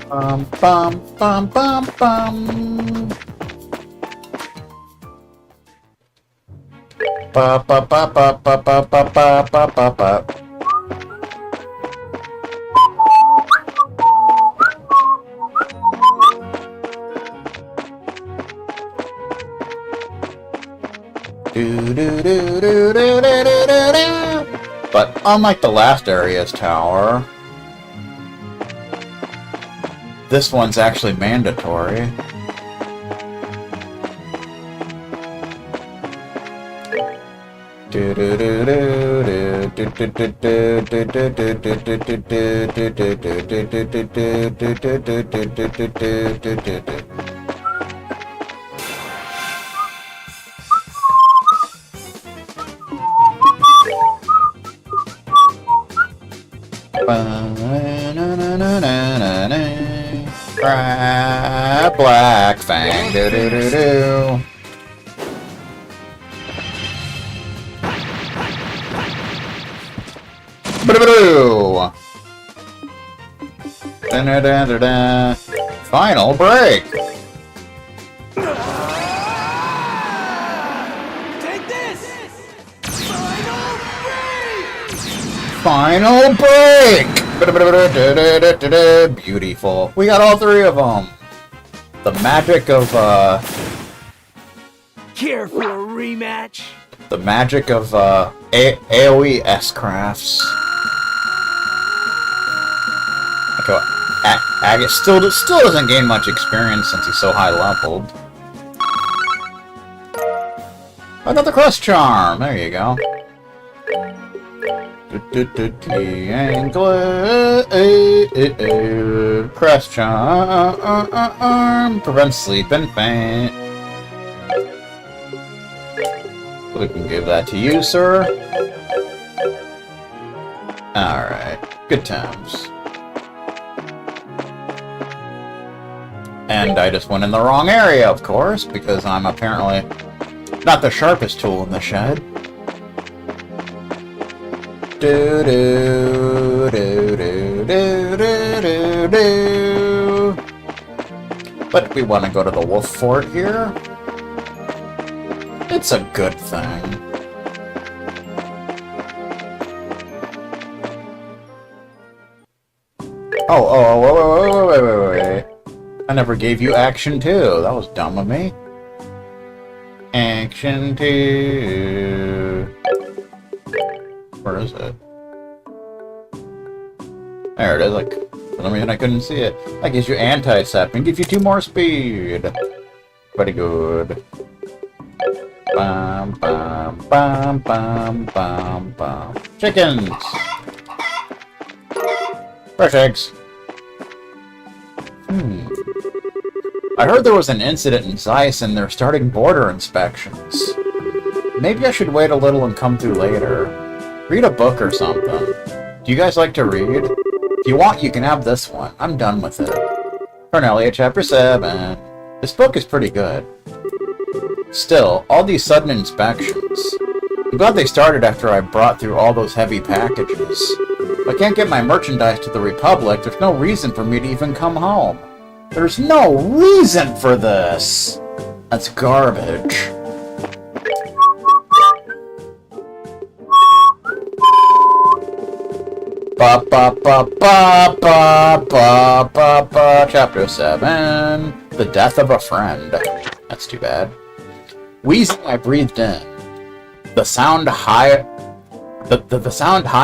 Bum bum bum bum bum. Ba ba ba ba ba ba ba ba ba ba ba. Do do do do do do do do. But unlike the last area's tower, this one's actually mandatory. Black Fang, do do do do. Final break. Take this! Final break! Final break. Beautiful. We got all three of them. The magic of Care for a rematch? the magic of AOE S-crafts. Okay, Agate still doesn't gain much experience since he's so high leveled. Another Crest Charm. There you go. Crest Charm prevents sleep and faint. We can give that to you, sir. Alright. Good times. And I just went in the wrong area, of course, because I'm apparently not the sharpest tool in the shed. Do do do do do do do do. But we want to go to the Wolf Fort here. It's a good thing. Oh, wait. I never gave you Action 2. That was dumb of me. Action 2. Where is it? There it is. Like, for some reason I couldn't see it. That gives you anti-sap and gives you 2 more speed. Pretty good. Bum bum bum bum bum bum. Chickens. Fresh eggs. I heard there was an incident in Zeiss and they're starting border inspections. Maybe I should wait a little and come through later. Read a book or something. Do you guys like to read? If you want, you can have this one. I'm done with it. Carnelia, Chapter 7. This book is pretty good. Still, all these sudden inspections. I'm glad they started after I brought through all those heavy packages. If I can't get my merchandise to the Republic, there's no reason for me to even come home. There's no reason for this! That's garbage. Ba ba ba ba ba ba ba ba. Chapter 7. The Death of a Friend. That's too bad. Wheezing, I breathed in. The sound high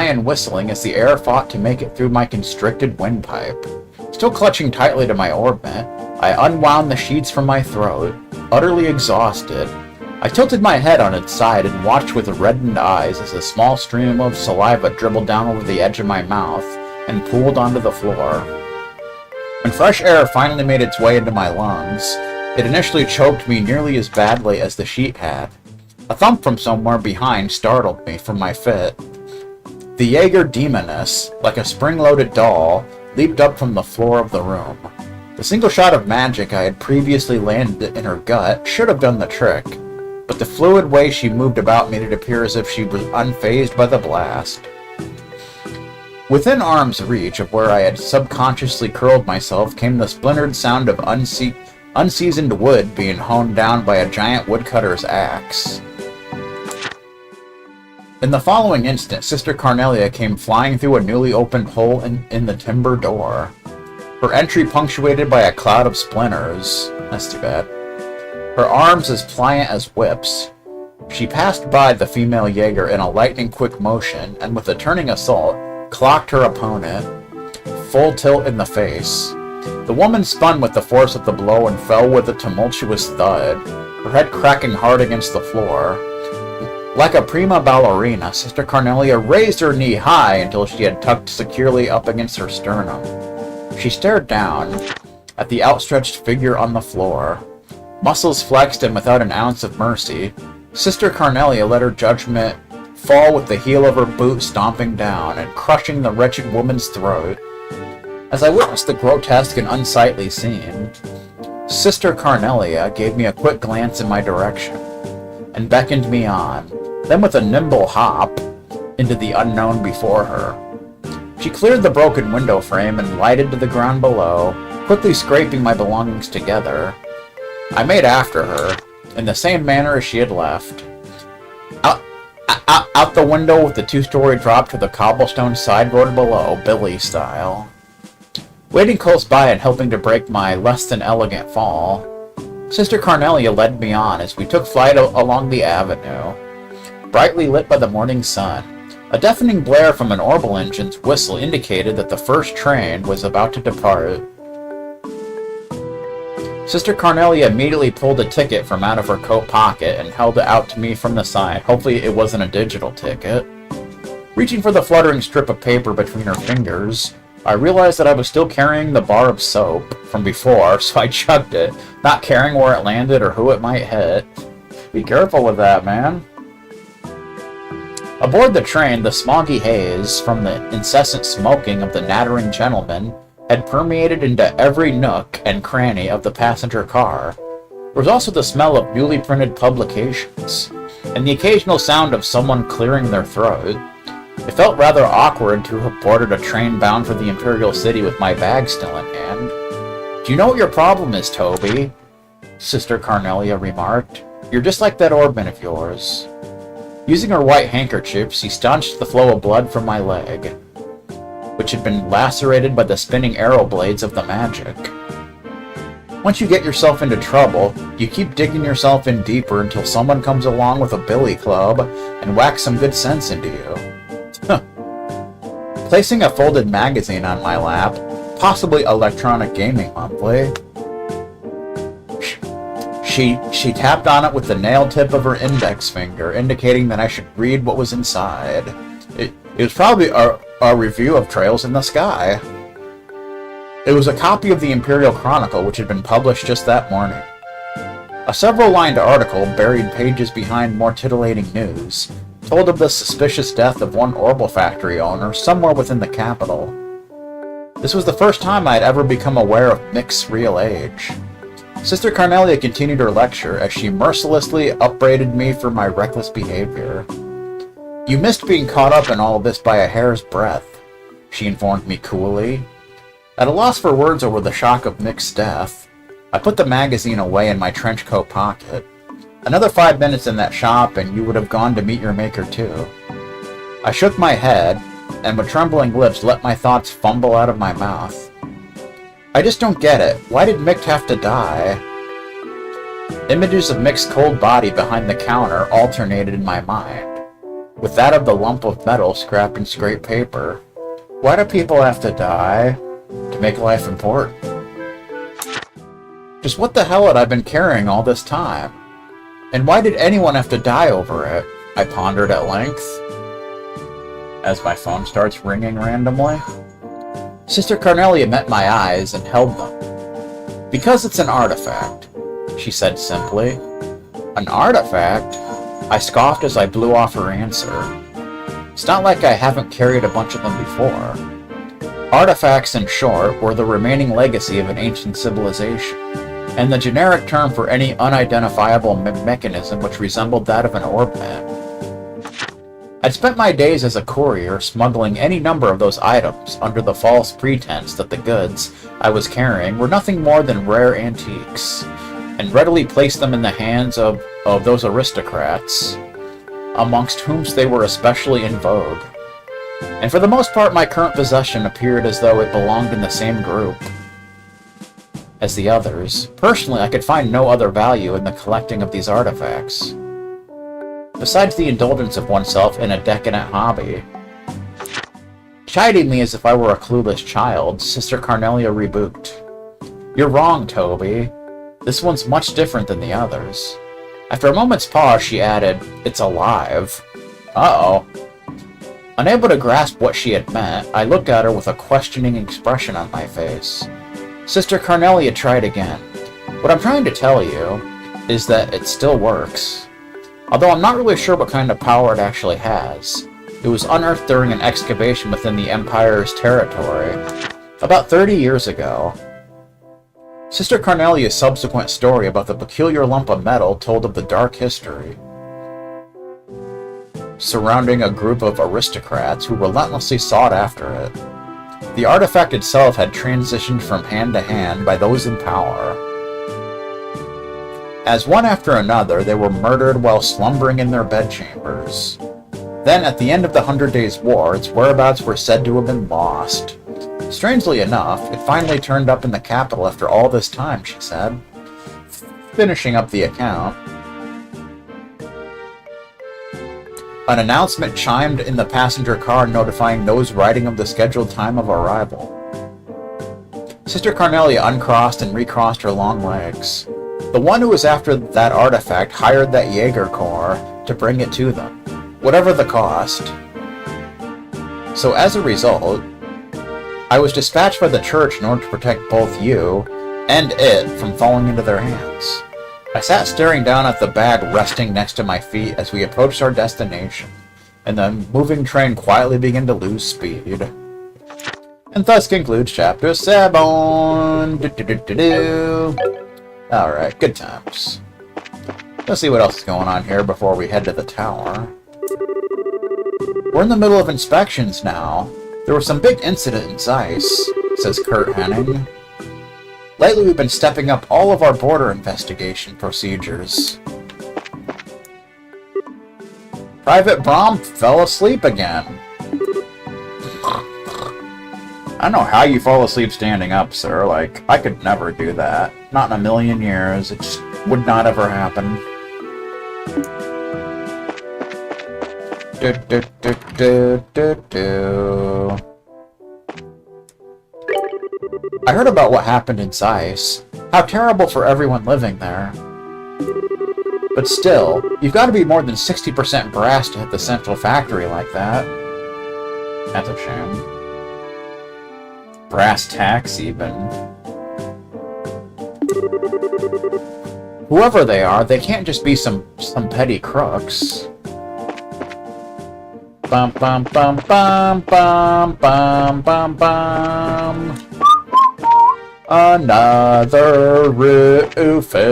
and whistling as the air fought to make it through my constricted windpipe. Still clutching tightly to my orbit, I unwound the sheets from my throat, utterly exhausted. I tilted my head on its side and watched with reddened eyes as a small stream of saliva dribbled down over the edge of my mouth and pooled onto the floor. When fresh air finally made its way into my lungs, it initially choked me nearly as badly as the sheet had. A thump from somewhere behind startled me from my fit. The Jaeger demoness, like a spring-loaded doll, leaped up from the floor of the room. The single shot of magic I had previously landed in her gut should have done the trick, but the fluid way she moved about made it appear as if she was unfazed by the blast. Within arm's reach of where I had subconsciously curled myself came the splintered sound of unseasoned wood being honed down by a giant woodcutter's axe. In the following instant, Sister Carnelia came flying through a newly opened hole in the timber door. Her entry punctuated by a cloud of splinters. That's too bad. Her arms as pliant as whips. She passed by the female Jaeger in a lightning-quick motion, and with a turning assault, clocked her opponent, full tilt in the face. The woman spun with the force of the blow and fell with a tumultuous thud, her head cracking hard against the floor. Like a prima ballerina, Sister Carnelia raised her knee high until she had tucked securely up against her sternum. She stared down at the outstretched figure on the floor. Muscles flexed and without an ounce of mercy, Sister Carnelia let her judgment fall with the heel of her boot stomping down and crushing the wretched woman's throat. As I witnessed the grotesque and unsightly scene, Sister Carnelia gave me a quick glance in my direction and beckoned me on, then with a nimble hop into the unknown before her. She cleared the broken window frame and lighted to the ground below, quickly scraping my belongings together. I made after her, in the same manner as she had left. Out the window with the two-story drop to the cobblestone side road below, Billy style. Waiting close by and helping to break my less-than-elegant fall, Sister Carnelia led me on as we took flight along the avenue, brightly lit by the morning sun. A deafening blare from an orbital engine's whistle indicated that the first train was about to depart. Sister Carnelia immediately pulled a ticket from out of her coat pocket and held it out to me from the side. Hopefully it wasn't a digital ticket. Reaching for the fluttering strip of paper between her fingers, I realized that I was still carrying the bar of soap from before, so I chucked it, not caring where it landed or who it might hit. Be careful with that, man. Aboard the train, the smoggy haze from the incessant smoking of the nattering gentleman had permeated into every nook and cranny of the passenger car. There was also the smell of newly printed publications, and the occasional sound of someone clearing their throat. It felt rather awkward to have boarded a train bound for the Imperial City with my bag still in hand. "Do you know what your problem is, Toby?" Sister Carnelia remarked. "You're just like that orbman of yours." Using her white handkerchief, she staunched the flow of blood from my leg, which had been lacerated by the spinning arrow blades of the magic. Once you get yourself into trouble, you keep digging yourself in deeper until someone comes along with a billy club and whacks some good sense into you. Placing a folded magazine on my lap, possibly Electronic Gaming Monthly, she tapped on it with the nail tip of her index finger, indicating that I should read what was inside. It was probably a review of Trails in the Sky. It was a copy of the Imperial Chronicle, which had been published just that morning. A several-lined article, buried pages behind more titillating news, told of the suspicious death of one Orbital factory owner somewhere within the capital. This was the first time I had ever become aware of Mick's real age. Sister Carnelia continued her lecture as she mercilessly upbraided me for my reckless behavior. "You missed being caught up in all this by a hair's breadth," she informed me coolly. At a loss for words over the shock of Mick's death, I put the magazine away in my trench coat pocket. Another 5 minutes in that shop and you would have gone to meet your maker too. I shook my head, and with trembling lips let my thoughts fumble out of my mouth. "I just don't get it. Why did Mick have to die?" Images of Mick's cold body behind the counter alternated in my mind, with that of the lump of metal scrapped in scraped paper. Why do people have to die? To make life important. Just what the hell had I been carrying all this time? And why did anyone have to die over it? I pondered at length, as my phone starts ringing randomly. Sister Carnelia met my eyes and held them. "Because it's an artifact," she said simply. "An artifact?" I scoffed as I blew off her answer. "It's not like I haven't carried a bunch of them before." Artifacts, in short, were the remaining legacy of an ancient civilization, and the generic term for any unidentifiable mechanism which resembled that of an orbman. I'd spent my days as a courier smuggling any number of those items under the false pretense that the goods I was carrying were nothing more than rare antiques, and readily placed them in the hands of those aristocrats, amongst whom they were especially in vogue. And for the most part, my current possession appeared as though it belonged in the same group as the others. Personally, I could find no other value in the collecting of these artifacts, besides the indulgence of oneself in a decadent hobby. Chiding me as if I were a clueless child, Sister Carnelia rebuked. "You're wrong, Toby. This one's much different than the others." After a moment's pause, she added, "It's alive." Uh-oh. Unable to grasp what she had meant, I looked at her with a questioning expression on my face. Sister Carnelia tried again. "What I'm trying to tell you is that it still works. Although I'm not really sure what kind of power it actually has. It was unearthed during an excavation within the Empire's territory about 30 years ago." Sister Carnelia's subsequent story about the peculiar lump of metal told of the dark history surrounding a group of aristocrats who relentlessly sought after it. The artifact itself had transitioned from hand to hand by those in power. As one after another, they were murdered while slumbering in their bedchambers. Then, at the end of the 100 Days' War, its whereabouts were said to have been lost. Strangely enough, it finally turned up in the capital after all this time, she said, finishing up the account. An announcement chimed in the passenger car notifying those riding of the scheduled time of arrival. Sister Carnelia uncrossed and recrossed her long legs. The one who was after that artifact hired that Jaeger Corps to bring it to them, whatever the cost. So as a result, I was dispatched by the church in order to protect both you and it from falling into their hands. I sat staring down at the bag resting next to my feet as we approached our destination, and the moving train quietly began to lose speed. And thus concludes Chapter 7. Alright, good times. Let's see what else is going on here before we head to the tower. We're in the middle of inspections now. There was some big incident in Zeiss, says Kurt Henning. Lately we've been stepping up all of our border investigation procedures. Private Brom fell asleep again. I don't know how you fall asleep standing up, sir. Like, I could never do that. Not in a million years. It just would not ever happen. I heard about what happened in Zeiss. How terrible for everyone living there. But still, you've got to be more than 60% brass to hit the central factory like that. That's a shame. Brass tacks, even. Whoever they are, they can't just be some petty crooks. Bum bum bum bum bum bum bum bum. Another Rufus.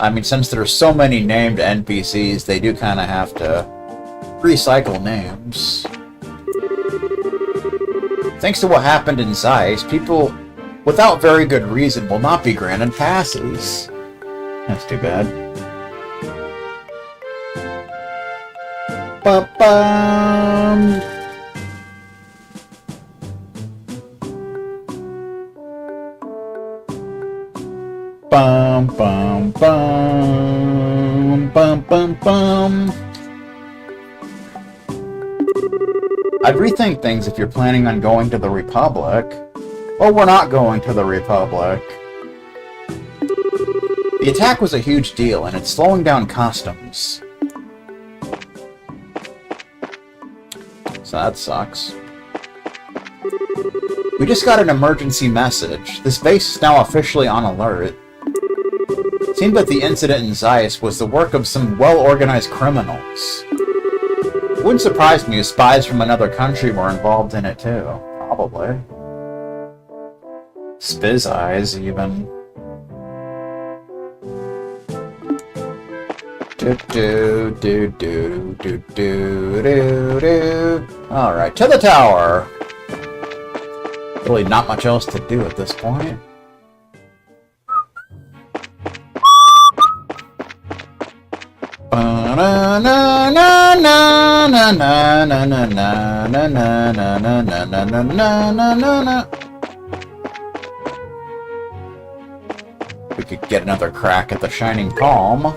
I mean, since there's so many named NPCs, they do kind of have to recycle names. Thanks to what happened in Zeiss, people without very good reason will not be granted passes. That's too bad. Ba-bum. Bum bum bum bum bum bum. I'd rethink things if you're planning on going to the Republic. Well, we're not going to the Republic. The attack was a huge deal, and it's slowing down customs. So that sucks. We just got an emergency message. This base is now officially on alert. It seemed that the incident in Zeiss was the work of some well-organized criminals. It wouldn't surprise me if spies from another country were involved in it too. Probably. Spiz eyes, even. Alright, to the tower! Really not much else to do at this point. We could get another crack at the Shining Palm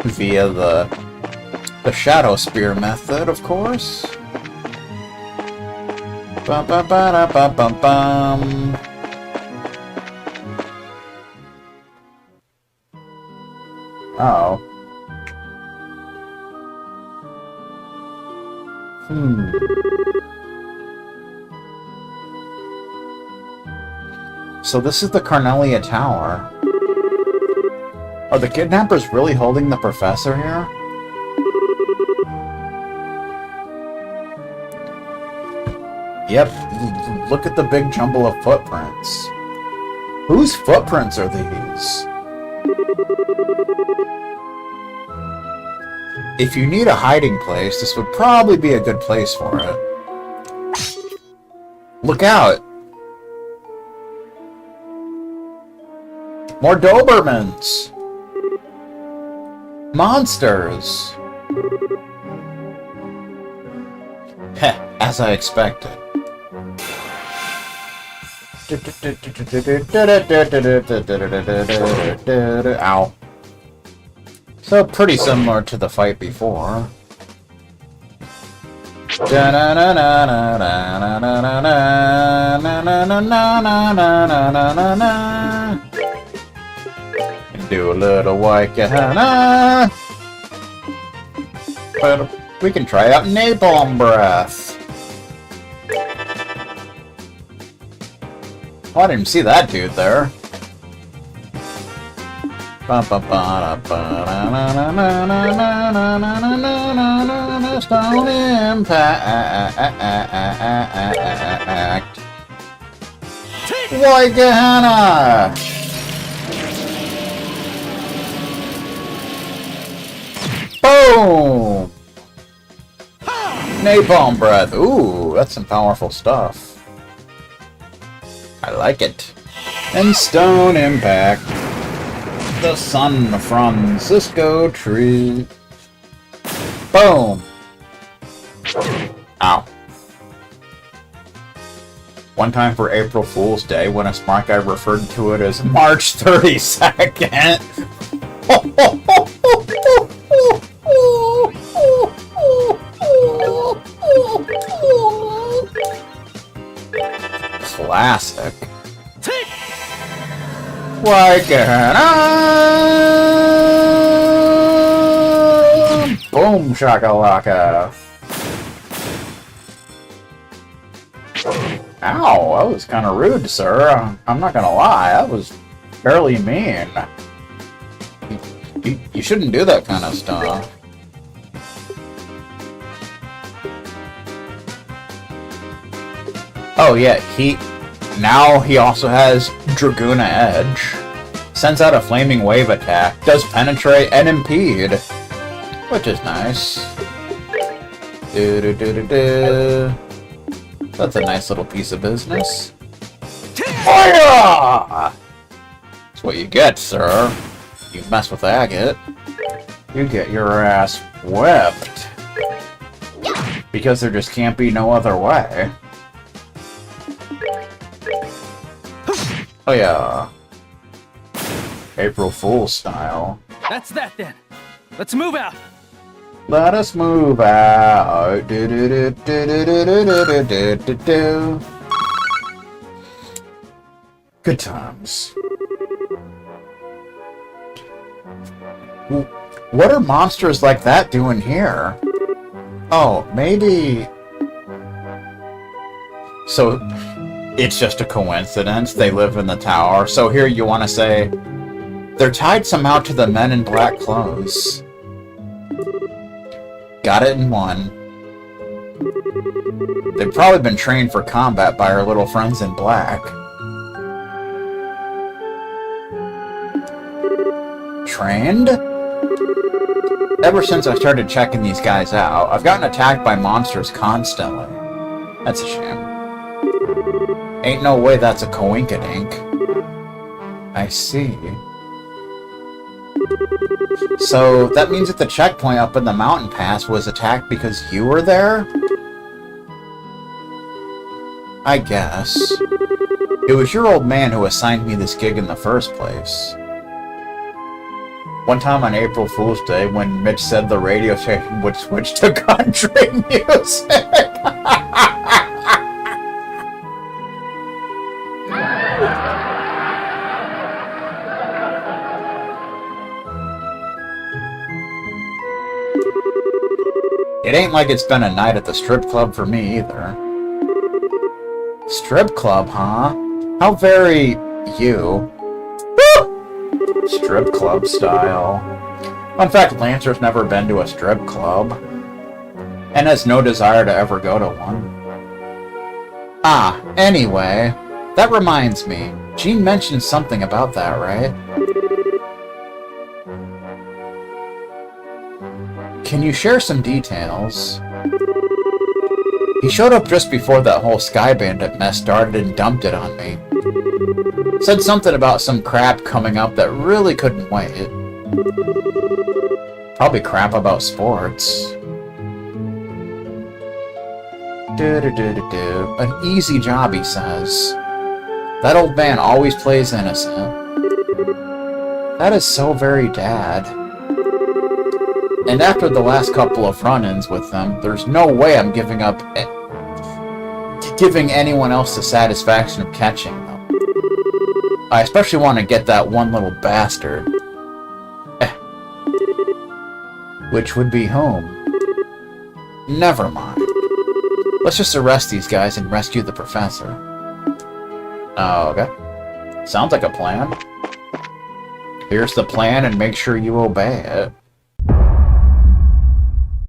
via the Shadow Spear method, of course. Bum bum ba bum bum bum. Oh. So this is the Carnelia Tower. Are the kidnappers really holding the professor here? Yep, look at the big jumble of footprints. Whose footprints are these? If you need a hiding place, this would probably be a good place for it. Look out! More Dobermans! Monsters! Heh, as I expected. Ow. So pretty similar to the fight before. Do a little white kahana. But we can try out napalm breath. Oh, I didn't see that dude there. Stone impact. White kahana. Boom! Napalm breath. Ooh, that's some powerful stuff. I like it. And stone impact. The San Francisco tree. Boom! Ow. One time for April Fool's Day, when a smart guy referred to it as March 32nd. Classic. White kahana! Boom shakalaka! Ow, that was kind of rude, sir. I'm not gonna lie, that was fairly mean. You shouldn't do that kind of stuff. Oh yeah, now he also has Dragoona Edge. Sends out a flaming wave attack, does penetrate and impede, which is nice. That's a nice little piece of business. Fire! That's what you get, sir. You mess with Agate, you get your ass whipped. Because there just can't be no other way. Oh yeah. April Fool's style. That's that then. Let's move out. Let us move out. Good times. What are monsters like that doing here? Oh, maybe... So, it's just a coincidence they live in the tower. So here you want to say, they're tied somehow to the men in black clothes. Got it in one. They've probably been trained for combat by our little friends in black. trained? Ever since I started checking these guys out, I've gotten attacked by monsters constantly. That's a shame. Ain't no way that's a coinkadink. I see. So, that means that the checkpoint up in the mountain pass was attacked because you were there? I guess. It was your old man who assigned me this gig in the first place. One time on April Fool's Day, when Mitch said the radio station would switch to country music. It ain't like it's been a night at the strip club for me either. Strip club, huh? How very you. Strip club style. In fact, Lancer's never been to a strip club, and has no desire to ever go to one. Ah, anyway, that reminds me. Gene mentioned something about that, right? Can you share some details? He showed up just before that whole Sky Bandit mess started and dumped it on me. Said something about some crap coming up that really couldn't wait. Probably crap about sports. An easy job, he says. That old man always plays innocent. That is so very Dad. And after the last couple of run-ins with them, there's no way I'm giving anyone else the satisfaction of catching them. I especially want to get that one little bastard. Which would be whom? Never mind. Let's just arrest these guys and rescue the professor. Okay. Sounds like a plan. Here's the plan and make sure you obey it.